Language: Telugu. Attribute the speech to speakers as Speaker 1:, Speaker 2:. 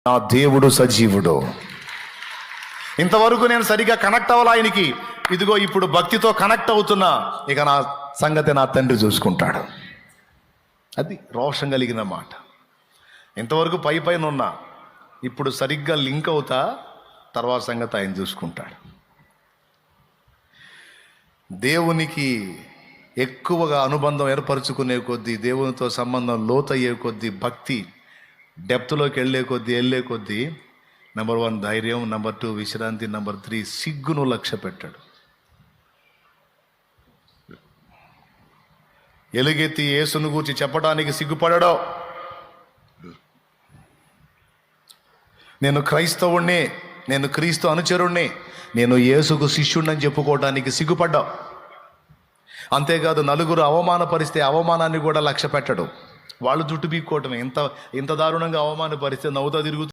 Speaker 1: నా దేవుడు సజీవుడు. ఇంతవరకు నేను సరిగా కనెక్ట్ అవ్వాలి ఆయనకి. ఇదిగో ఇప్పుడు భక్తితో కనెక్ట్ అవుతున్నా. ఇక నా సంగతి నా తండ్రి చూసుకుంటాడు. అది రోషం కలిగిన మాట. ఇంతవరకు పైన ఉన్నా, ఇప్పుడు సరిగ్గా లింక్ అవుతా, తర్వాత సంగతి ఆయన చూసుకుంటాడు. దేవునికి ఎక్కువగా అనుబంధం ఏర్పరచుకునే కొద్దీ, దేవునితో సంబంధం లోతయ్యే కొద్దీ, భక్తి డెప్త్లోకి వెళ్ళే కొద్దీ నెంబర్ 1 ధైర్యం, నెంబర్ 2 విశ్రాంతి, నెంబర్ 3 సిగ్గును లక్ష్య పెట్టాడు. ఎలుగెత్తి యేసును గూర్చి చెప్పడానికి సిగ్గుపడాడో. నేను క్రైస్తవుణ్ణి, నేను క్రీస్తు అనుచరుణ్ణి, నేను యేసుకు శిష్యుణ్ణని చెప్పుకోవడానికి సిగ్గుపడ్డావు. అంతేకాదు, నలుగురు అవమానపరిస్తే అవమానాన్ని కూడా లక్ష్య పెట్టడు. వాళ్ళు జుట్టు బీక్కోవటమే. ఇంత దారుణంగా అవమానపరిస్తే నవ్వుతా తిరుగుతూ